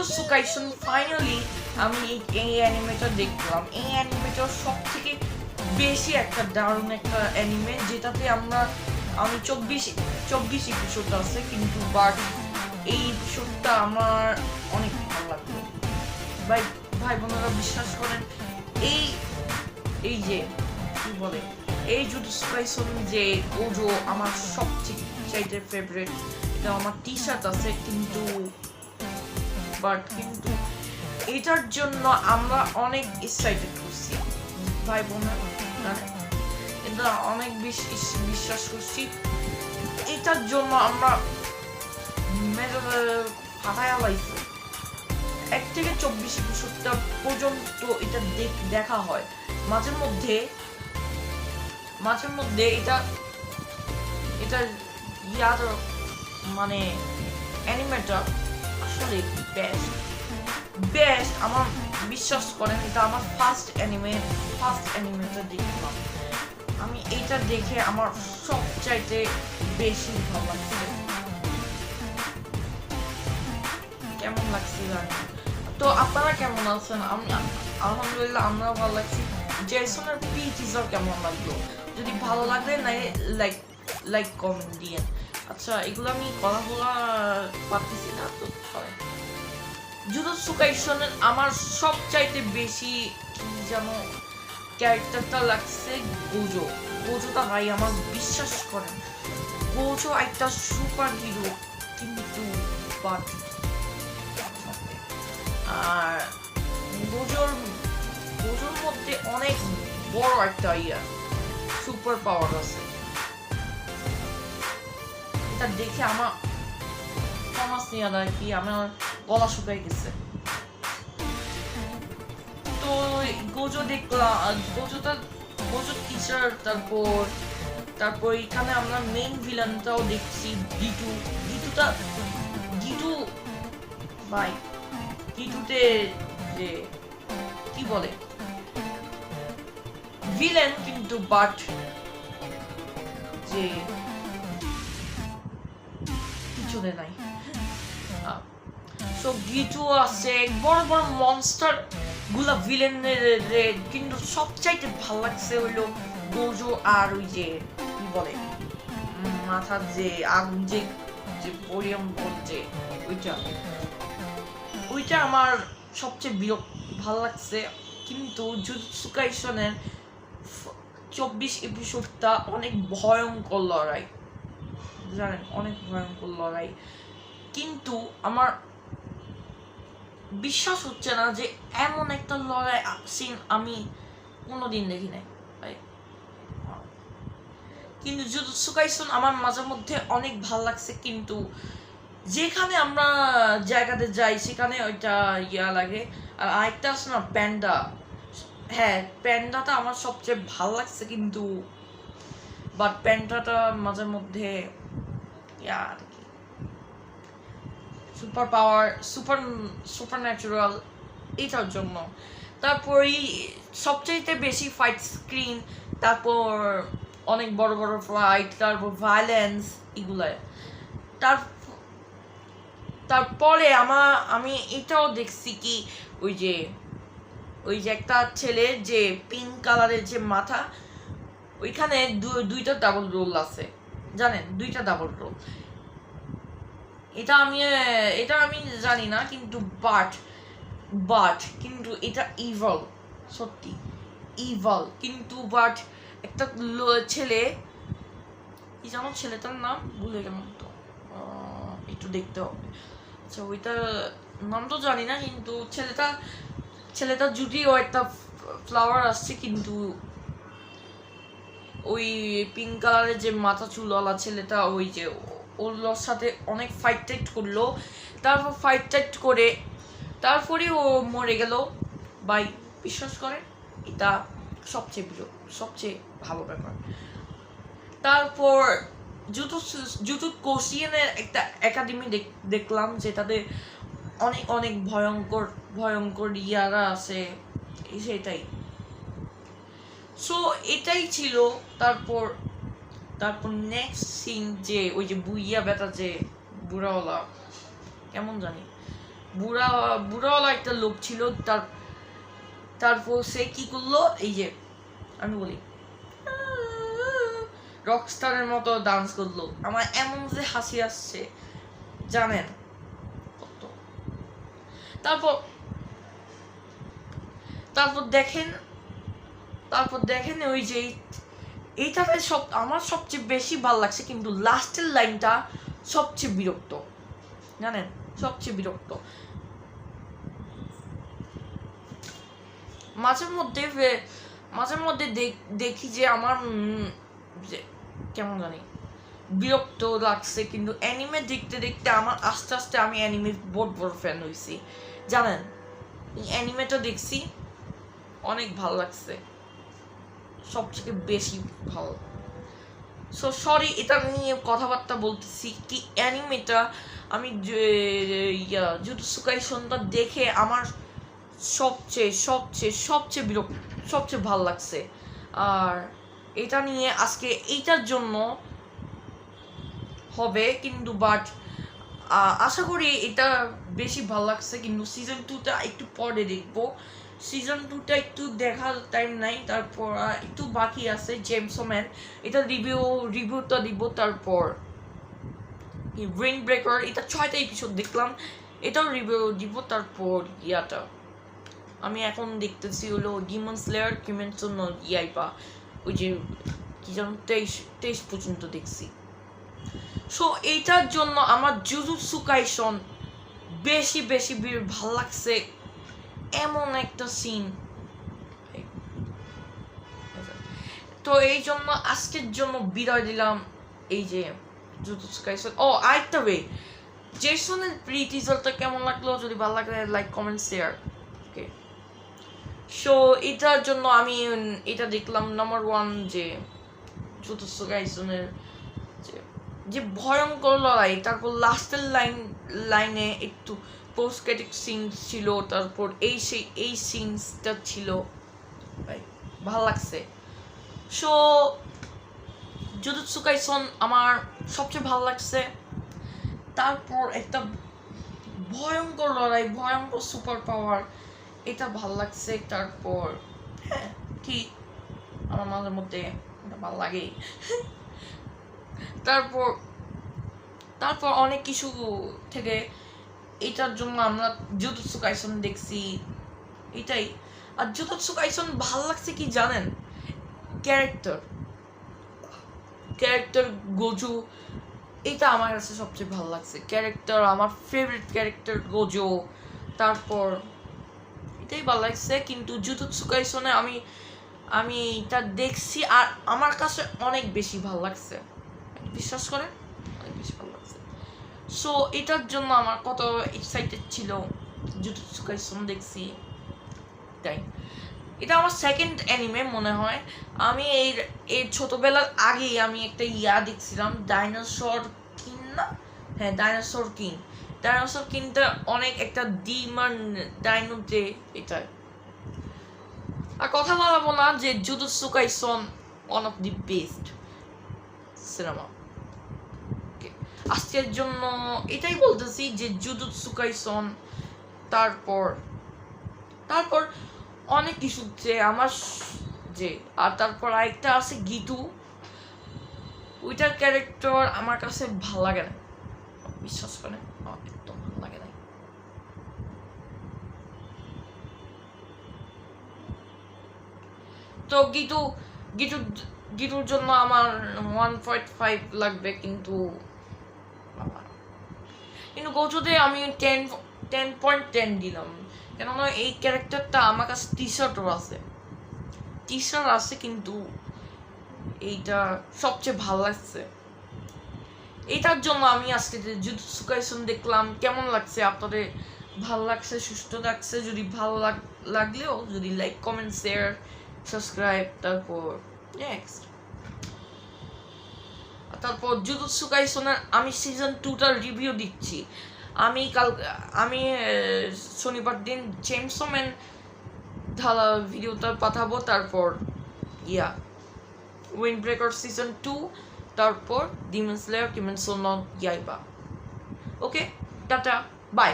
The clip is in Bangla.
জুজুৎসু কাইসেন ফাইনালি আমি এই অ্যানিমেটা দেখলাম। এই অ্যানিমেটা সব থেকে বেশি একটা দারুণ একটা অ্যানিমে, যেটাতে আমি 24 এপিসোড আছে, কিন্তু বাট এই এপিসোডটা আমার অনেক ভালো লাগলো। ভাই ভাই বোনেরা বিশ্বাস করেন, এই যে কি বলে, এই জুজুৎসু কাইসেন যে ওজো আমার সবচেয়ে চাইতে ফেভারিট। এটা আমার টি শার্ট আছে, কিন্তু এটার জন্য আমরা অনেক এক্সাইটেড করছি ভাই বোনেরা, এটা অনেক বেশি বিশ্বাস করছি। এটার জন্য আমরা ফাটায়া লাইছি 1 থেকে 24 এপিসোডটা পর্যন্ত এটা দেখা হয়। মাঝে মধ্যে এটা ইয়ার মানে অ্যানিমেটা আসলে বেস্ট আমার বিশ্বাস করেন। এটা আমার ফার্স্ট অ্যানিমেটা দেখলাম। আমি এটা দেখে আমার সবচাইতে বেশি ভালো লাগছে। কেমন লাগছে জানি। তো আপনারা কেমন আছেন? আলহামদুলিল্লাহ আমরাও ভালো লাগছি। জেসনের পি টিজার কেমন লাগলো? যদি ভালো লাগে লাইক কমেন্ট দিয়ে। আচ্ছা, এগুলো আমি কথা বলা পারতেছি না, তো জুজুৎসু কাইসেনের আমার সবচাইতে বেশি যেন ক্যারেক্টারটা লাগছে গোজোটা। ভাই আমার বিশ্বাস করেন, গোজো একটা সুপার হিরো, কিন্তু বাট আর গোজোর মধ্যে অনেক বড় একটা সুপার পাওয়ার আছে। এটা দেখে আমার আমার গলা শুকাই গেছে। তো গোজো দেখলাম, গোজো টিচার, তারপর এখানে আমরা মেইন ভিলেনটাও দেখছি, গিটুতে যে কি বলে ভিলেন, কিন্তু বাট যে পিছনে নাই। সো গিটু আছে, বড় বড় মনস্টার গুলা ভিলেনের, কিন্তু সবচাইতে ভালো লাগছে হইলো গোজো আর ওই যে কি বলে মাথার যে আগুন যে পরিয়ম করছে, ওইটা আমার সবচেয়ে ভালো লাগছে। কিন্তু জুজুৎসু কাইসেনের 24 এপিসোডটা অনেক ভয়ঙ্কর লড়াই, জানেন, অনেক ভয়ঙ্কর লড়াই। কিন্তু আমার বিশ্বাস হচ্ছে না যে এমন একটা লড়াই সিন আমি কোনোদিন দেখি নাই। কিন্তু জুজুৎসু কাইসেন আমার মাঝে মধ্যে অনেক ভালো লাগছে, কিন্তু যেখানে আমরা জায়গাতে যাই সেখানে ওইটা লাগে। আর আরেকটা আছে না, প্যান্ডা। হ্যাঁ, প্যান্ডাটা আমার সবচেয়ে ভালো লাগছে, কিন্তু বাট প্যান্ডাটা মাঝে মধ্যে সুপার পাওয়ার, সুপার ন্যাচুরাল, এটার জন্য। তারপরই সবচেয়ে বেশি ফাইট স্ক্রিন, তারপর অনেক বড় বড় ফাইট, তারপর ভায়োলেন্স, এগুলায়। তারপরে আমি এটাও দেখছি কি, ওই যে একটা ছেলে যে পিঙ্ক কালারের যে মাথা, ওইখানে দুইটা ডাবল রোল আছে, জানেন, 2টা ডাবল রোল। এটা আমি জানি না, কিন্তু বাট কিন্তু এটা ইভল, সত্যি ইভল। কিন্তু বাট একটা ছেলে, কি জানো ছেলেটার নাম ভুলে গেলাম, তো একটু দেখতে হবে। আচ্ছা, ওইটার নাম তো জানি না, কিন্তু ছেলেটা যদিও একটা ফ্লাওয়ার আসছে, কিন্তু ওই পিঙ্ক কালারের যে মাথা চুলওয়ালা ছেলেটা, ওই যে ওর সাথে অনেক ফাইট করলো, তারপর ফাইট করে তারপরে ও মরে গেল। ভাই বিশ্বাস করে, এটা সবচেয়ে ভালো ব্যাপার। তারপর জুজুৎসু কাইসেনের একটা একাডেমি দেখলাম, যেটাতে অনেক ভয়ঙ্কর ইয়ারা আছে, সেটাই। সো এটাই ছিল। তারপর নেক্সট সিন যে ওই যে বুইয়া বেটা, যে বুড়াওয়ালা, কেমন জানি বুড়াওয়ালা একটা লোক ছিল। তারপর সে কি করলো, এই যে আমি বলি রকস্টারের মতো ডান্স করলো। আমার এমন যে হাসি আসছে জানেন। তারপর তারপর দেখেন ওই যে এইটাতে আমার সবচেয়ে বেশি ভালো লাগছে, কিন্তু লাস্টের লাইনটা সবচেয়ে বিরক্ত, জানেন, সবচেয়ে বিরক্ত। মাঝে মধ্যে দেখি যে আমার কেমন জানি বিরক্ত লাগছে, কিন্তু অ্যানিমে দেখতে দেখতে আমার আস্তে আস্তে আমি অ্যানিমের বড় ফ্যান হয়েছি, জানেন। অ্যানিমেটা দেখছি, অনেক ভালো লাগছে, সবথেকে বেশি ভালো। সো সরি এটা নিয়ে কথাবার্তা বলতেছি কি, অ্যানিমেটা আমি জুজুৎসু কাইসেনটা দেখে আমার সবচেয়ে ভালো লাগছে। আর এটা নিয়ে আজকে এইটার জন্য হবে, কিন্তু বাট আশা করি এটা বেশি ভালো লাগছে, কিন্তু সিজন 2টা একটু পরে দেখবো। সিজন 2টা একটু দেখার টাইম নাই, তারপর একটু বাকি আছে। চেইনসো ম্যান এটা রিভিউটা দিব। তারপর উইন্ড ব্রেকার এটা 6টা এপিসোড দেখলাম, এটাও রিভিউ দিব। তারপর ইয়াটা আমি এখন দেখতেছি হলো ডিমন স্লেয়ার কিমেনসো নো ইয়াইবা, ওই যে কি যেন 23 পর্যন্ত দেখছি। সো এইটার জন্য আমার জুজুৎসু কাইসেন বেশি ভাল লাগছে। এমন একটা সিন, তো এই জন্য আজকের জন্য বিদায় দিলাম। এই যে জুজুৎসু কাইসেন। ও আরেকটা ওয়ে, জেসনের প্রি-টিজারটা কেমন লাগলো, যদি ভালো লাগে লাইক কমেন্ট শেয়ার। ওকে, সো এটার জন্য আমি এটা দেখলাম নাম্বার 1 যে জুজুৎসু কাইসেনের যে ভয়ঙ্কর লড়াই, তারপর লাস্টের লাইনে একটু পোস্ট ক্রেডিট সিন ছিল, তারপর এই সিনসটা ছিল, ভালো লাগছে। সো জুজুৎসু কাইসেন আমার সবচেয়ে ভালো লাগছে। তারপর একটা ভয়ঙ্কর লড়াই, ভয়ঙ্কর সুপার পাওয়ার, এটা ভালো লাগছে। তারপর হ্যাঁ ঠিক আমার মাঝে মধ্যে এটা ভালো লাগে। তারপর অনেক কিছু থেকে এটার জন্য আমরা জুজুৎসু কাইসেন দেখছি, এটাই। আর জুজুৎসু কাইসেন ভালো লাগছে কি জানেন, ক্যারেক্টার গোজো, এটা আমার কাছে সবচেয়ে ভালো লাগছে ক্যারেক্টার, আমার ফেভারিট ক্যারেক্টার গোজো। তারপর এটাই ভালো লাগছে, কিন্তু জুজুৎসু কাইসেনে আমি এটা দেখছি আর আমার কাছে অনেক বেশি ভালো লাগছে, বিশ্বাস করেন, অনেক বেশি ভালো লাগছে। সো এটার জন্য আমার কত এক্সাইটেড ছিল, জুজুৎসু কাইসেন দেখছি, তাই এটা আমার সেকেন্ড অ্যানিমে মনে হয়। আমি এর ছোটবেলার আগেই আমি একটা দেখছিলাম, ডাইনোসর কিং না, হ্যাঁ ডাইনোসর কিংটা অনেক একটা ডিমান ডাইনোতে, এটা। আর কথা বলাবো না যে jujutsu Kaisen one of the best cinema. আজকের জন্য এটাই বলতেছি যে জুজুৎসু কাইসেন, তারপর অনেক কিছু যে আমার আর তারপর আরেকটা আছে গিতু, ওইটার ক্যারেক্টার আমার কাছে ভালো লাগে না, বিশ্বাস করে একদম ভালো লাগে না। তো গিতুর জন্য আমার 1.5 লাগবে, কিন্তু গোজোতে আমি 10.10 দিলাম, কেননা এই ক্যারেক্টারটা আমার কাছে টি শার্ট আছে, কিন্তু এইটা সবচেয়ে ভালো লাগছে। এইটার জন্য আমি আজকে যে জুজুৎসু কাইসেন দেখলাম, কেমন লাগছে আপনাদের, ভালো লাগছে, সুস্থ লাগছে, যদি ভালো লাগলেও যদি লাইক কমেন্ট শেয়ার সাবস্ক্রাইব। তারপর জুজুৎসু কাইসেনের আমি সিজন 2টার রিভিউ দিচ্ছি। আমি শনিবার দিন চেইনসো ম্যান ঢালা ভিডিওটা পাঠাবো, তারপর উইন্ড ব্রেকার সিজন 2, তারপর demon slayer Kimetsu no Yaiba. Okay, tata, by.